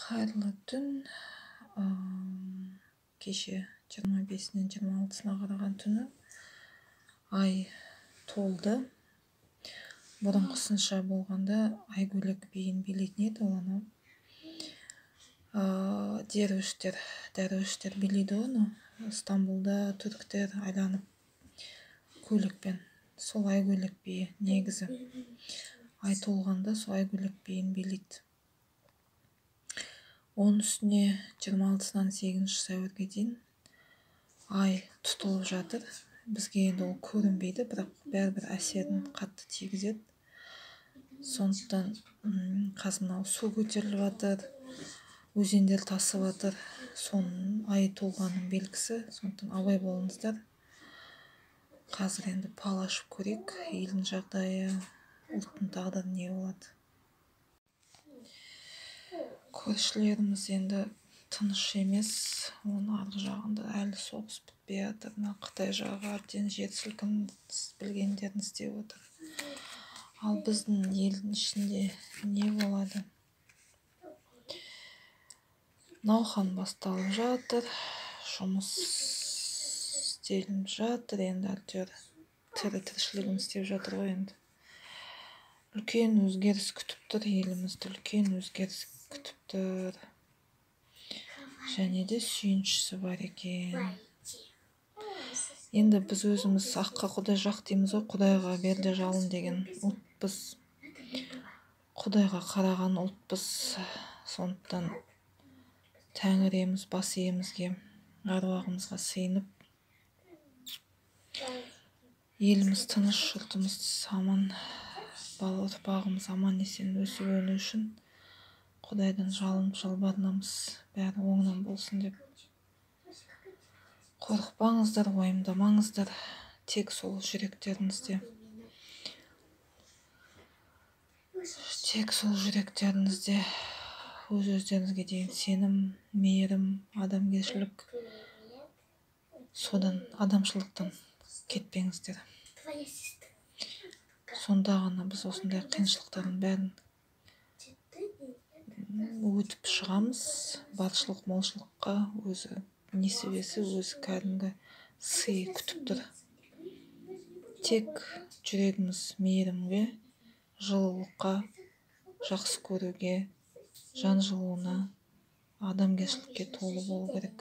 Қайырлы түн. Кеше 25-нен 26-сына қараған түні ай толды. Бұрынғысынша болғанда айгөлек биін билейтін еді ол анау. Дәруіштер билейді оны. Стамбулда түріктер айланып көйлекпен. Сол айгөлек биі негізі. Ай толғанда сол айгөлек биін билейді. Оның үстіне 26-сынан 8 сәуірге дейін ай тұтылып жатыр. Бізге енді ол көрінбейді, бірақ бәрібір әсерін қатты тигізеді. Сондықтан қазір мынау су көтеріліп жатыр, өзендер тасып жатыр. Соның ай толғанның белгісі. Сондықтан абай болыңыздар. Қазір енді пал ашып көрейік, елдің жағдайы, ұлттың тағдыры не болады. Көршілеріміз енді тыныш емес, оның арғы жағында әлі соғыс бітпей жатыр. Қытай жағы әбден жер сілкінді, білгендерін істеп отыр. Ал біздің елдің ішінде не болады? Науқан басталып жатыр, жұмыс істелініп жатыр, енді әйтеуір тіршілігін істеп жатыр ғой енді. Үлкен өзгеріс күтіп тұр, елімізді үлкен өзгеріс күтіп тұр. Және де сүйіншісі бар екен. Енді біз өзіміз аққа құдай жақ дейміз ғой, құдайға берді жалын деген ұлтпыз. Құдайға қараған ұлтпыз. Сондықтан Тәңіріміз бас иемізге, аруағымызға сыйынып, еліміз тыныш, жұртымыз аман, бала ұрпағымыз аман есен өсіп өну үшін Құдайдан жалынып жалбарынамыз, бәрі оңынан болсын деп. Қорықпаңыздар, уайымдамаңыздар, тек сол жүректеріңізде өз-өздеріңізге деген сенім, мейірім, адамгершілік, содан адамшылықтан кетпеңіздер. Сонда ғана біз осындай қиыншылықтардың бәрін өтіп шығамыз. Баршылық молшылыққа өзі несібесі, өзі кәдімгі сый күтіп тұр. Тек жүрегіміз мейірімге, жылылыққа, жақсы көруге, жан жылуына, адамгершілікке толы болу керек.